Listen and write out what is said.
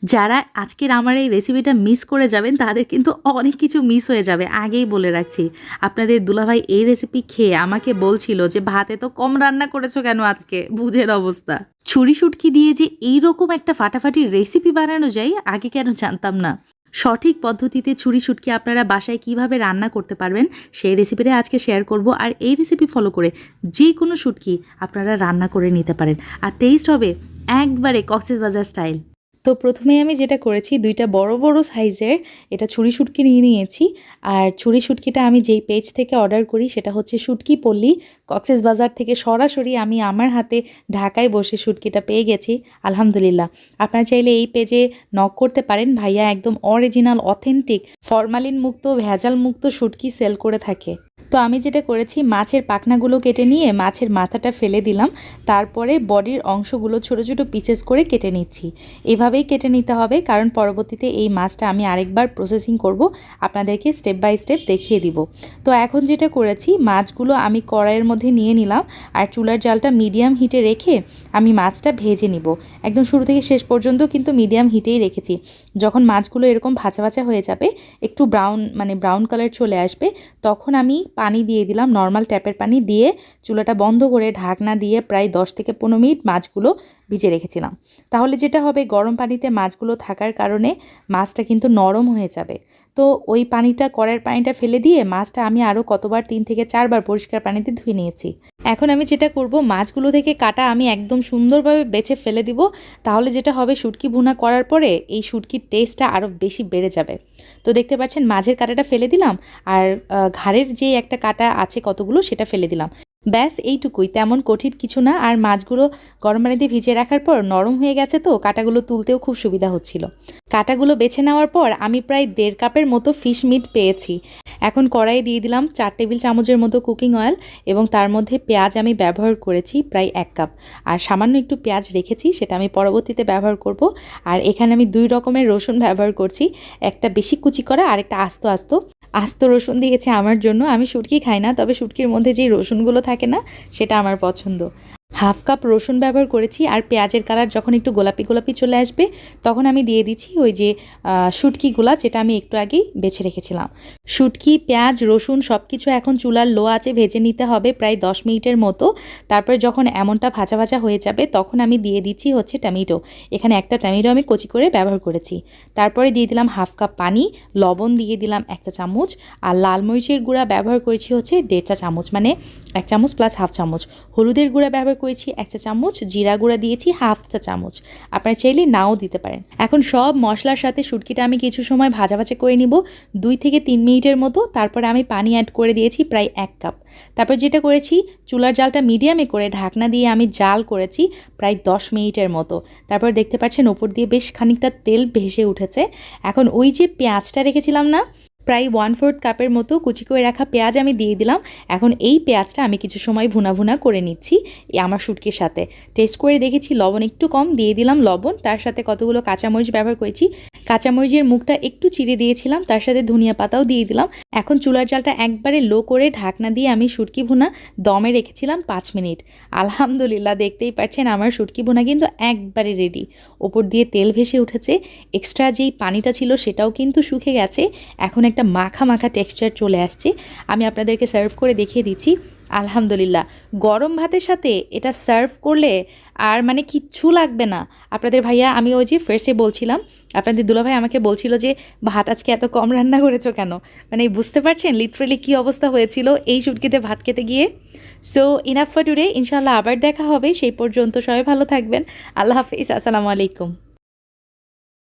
যারা আজকের আমার এই রেসিপিটা মিস করে যাবেন তাদের কিন্তু অনেক কিছু মিস হয়ে যাবে, আগেই বলে রাখছি। আপনাদের দুলাভাই এই রেসিপি খেয়ে আমাকে বলছিল যে ভাতে তো কম রান্না করেছো কেন আজকে, বুঝের অবস্থা। ছুরি শুটকি দিয়ে যে এইরকম একটা ফাটাফাটি রেসিপি বানানো যায় আগে কেন জানতাম না। সঠিক পদ্ধতিতে ছুরি শুটকি আপনারা বাসায় কিভাবে রান্না করতে পারবেন সেই রেসিপিটা আজকে শেয়ার করব। আর এই রেসিপি ফলো করে যে কোনো শুটকি আপনারা রান্না করে নিতে পারেন, আর টেস্ট হবে একবারে কক্সবাজার স্টাইল। তো প্রথমে আমি যেটা করেছি, দুইটা বড় বড় সাইজের এটা ছুরি শুটকি নিয়ে নিয়েছি। আর ছুরি শুটকিটা আমি যেই পেজ থেকে অর্ডার করি সেটা হচ্ছে শুটকি পল্লী, কক্সবাজার থেকে সরাসরি আমি আমার হাতে ঢাকায় বসে শুটকিটা পেয়ে গেছি আলহামদুলিল্লাহ। আপনারা চাইলে এই পেজে নক করতে পারেন, ভাইয়া একদম অরিজিনাল অথেন্টিক ফরমালিন মুক্ত ভেজাল মুক্ত শুটকি সেল করে থাকে। তো আমি যেটা করেছি, মাছের পাখনাগুলো কেটে নিয়ে মাছের মাথাটা ফেলে দিলাম, তারপরে বডির অংশগুলো ছোট ছোট পিসেস করে কেটে নিচ্ছি। এভাবেই কেটে নিতে হবে, কারণ পরবর্তীতে এই মাছটা আমি আরেকবার প্রসেসিং করব, আপনাদেরকে স্টেপ বাই স্টেপ দেখিয়ে দিব। তো এখন যেটা করেছি, মাছগুলো আমি কড়াইয়ের মধ্যে নিয়ে নিলাম, আর চুলার জালটা মিডিয়াম হিটে রেখে আমি মাছটা ভেজে নিব। একদম শুরু থেকে শেষ পর্যন্ত কিন্তু মিডিয়াম হিটেই রেখেছি। যখন মাছগুলো এরকম ভাজা ভাজা হয়ে যাবে, একটু ব্রাউন কালার চলে আসবে, তখন আমি পানি দিয়ে দিলাম, নর্মাল ট্যাপের পানি দিয়ে চুলাটা বন্ধ করে ঢাকনা দিয়ে প্রায় 10 থেকে 15 মিনিট মাছগুলো ভিজে রেখেছিলাম। তাহলে যেটা হবে, গরম পানিতে মাছগুলো থাকার কারণে মাছটা কিন্তু নরম হয়ে যাবে। তো ওই পানিটা, কড়াইয়ের পানিটা ফেলে দিয়ে মাছটা আমি আরও কতবার 3 থেকে 4 বার পরিষ্কার পানিতে ধুয়ে নিয়েছি। এখন আমি যেটা করব, মাছগুলো থেকে কাটা আমি একদম সুন্দরভাবে বেছে ফেলে দিব। তাহলে যেটা হবে, শুটকি ভুনা করার পরে এই শুটকির টেস্টটা আরও বেশি বেড়ে যাবে। তো দেখতে পাচ্ছেন মাঝের কাঁটাটা ফেলে দিলাম, আর ঘাড়ের যে একটা কাঁটা আছে কতগুলো সেটা ফেলে দিলাম। ব্যাস এইটুকুই, তেমন কঠিন কিছু না। আর মাছগুলো গরম পানিতে ভিজিয়ে রাখার পর নরম হয়ে গেছে, তো কাঁটাগুলো তুলতেও খুব সুবিধা হচ্ছিল। কাঁটাগুলো বেছে নেওয়ার পর আমি প্রায় 1.5 কাপের মতো ফিশ মিট পেয়েছি। এখন কড়াইয়ে দিয়ে দিলাম 4 টেবিল চামচের মতো কুকিং অয়েল, এবং তার মধ্যে পেঁয়াজ আমি ব্যবহার করেছি প্রায় 1 কাপ। আর সামান্য একটু পেঁয়াজ রেখেছি, সেটা আমি পরবর্তীতে ব্যবহার করব। আর এখানে আমি 2 রকমের রসুন ব্যবহার করছি, একটা বেশি কুচি করা আর একটা আস্ত রসুন দিয়েছে আমার জন্য। আমি শুটকি খাই না, তবে শুটকির মধ্যে যেই রসুনগুলো থাকে না, সেটা আমার পছন্দ। 1/2 কাপ রসুন ব্যবহার করেছি। আর পেঁয়াজের কালার যখন একটু গোলাপি গোলাপি চলে আসবে, তখন আমি দিয়ে দিচ্ছি ওই যে শুটকিগুলা, যেটা আমি একটু আগেই বেছে রেখেছিলাম। শুটকি, পেঁয়াজ, রসুন সব কিছু এখন চুলার লো আঁচে ভেজে নিতে হবে প্রায় 10 মিনিটের মতো। তারপরে যখন এমনটা ভাজা ভাজা হয়ে যাবে, তখন আমি দিয়ে দিচ্ছি হচ্ছে টমেটো। এখানে একটা টমেটো আমি কুচি করে ব্যবহার করেছি। তারপরে দিয়ে দিলাম 1/2 কাপ পানি, লবণ দিয়ে দিলাম 1 চা চামচ, আর লাল মরিচের গুঁড়া ব্যবহার করেছি হচ্ছে 1.5 চা চামচ, মানে 1 চামচ প্লাস 1/2 চামচ। হলুদের গুঁড়া ব্যবহার করেছি 1 চা চামচ, জিরা গুঁড়া দিয়েছি 1/2 চা চামচ, আপনারা চাইলে নাও দিতে পারেন। এখন সব মশলার সাথে শুটকিটা আমি কিছু সময় ভাজা ভাজা করে নিব, 2 থেকে 3 মিনিটের মতো। তারপরে আমি পানি অ্যাড করে দিয়েছি প্রায় 1 কাপ। তারপর যেটা করেছি, চুলার জালটা মিডিয়ামে করে ঢাকনা দিয়ে আমি জাল করেছি প্রায় 10 মিনিটের মতো। তারপর দেখতে পাচ্ছেন ওপর দিয়ে বেশ খানিকটা তেল ভেসে উঠেছে। এখন ওই যে পেঁয়াজটা রেখেছিলাম না, প্রায় 1/4 কাপের মতো কুচি করে রাখা পেঁয়াজ আমি দিয়ে দিলাম। এখন এই পেঁয়াজটা আমি কিছু সময় ভুনা করে নিচ্ছি আমার শুটকির সাথে। টেস্ট করে দেখেছি লবণ একটু কম, দিয়ে দিলাম লবণ। তার সাথে কতগুলো কাঁচামরিচ ব্যবহার করেছি, কাঁচামরিচের মুখটা একটু চিড়ে দিয়েছিলাম, তার সাথে ধনিয়া পাতাও দিয়ে দিলাম। এখন চুলার জালটা একবারে লো করে ঢাকনা দিয়ে আমি শুটকি ভুনা দমে রেখেছিলাম 5 মিনিট। আলহামদুলিল্লাহ, দেখতেই পাচ্ছেন আমার শুটকি ভুনা কিন্তু একবারে রেডি। ওপর দিয়ে তেল ভেসে উঠেছে, এক্সট্রা যেই পানিটা ছিল সেটাও কিন্তু শুকে গেছে। এখন একটা মাখা মাখা টেক্সচার চলে আসছে। আমি আপনাদেরকে সার্ভ করে দেখিয়ে দিচ্ছি। আলহামদুলিল্লাহ, গরম ভাতের সাথে এটা সার্ভ করলে আর মানে কিচ্ছু লাগবে না। আপনাদের ভাইয়া, আমি ওই যে ফার্স্টে বলছিলাম, আপনাদের দুলাভাই আমাকে বলছিল যে ভাত আজকে এত কম রান্না করেছো কেন, মানে বুঝতে পারছেন লিটারেলি কী অবস্থা হয়েছিল এই শুটকিতে ভাত খেতে গিয়ে। সো ইনাফ ফর টুডে, ইনশাআল্লাহ আবার দেখা হবে। সেই পর্যন্ত সবাই ভালো থাকবেন। আল্লাহ হাফিজ, আসসালামু আলাইকুম।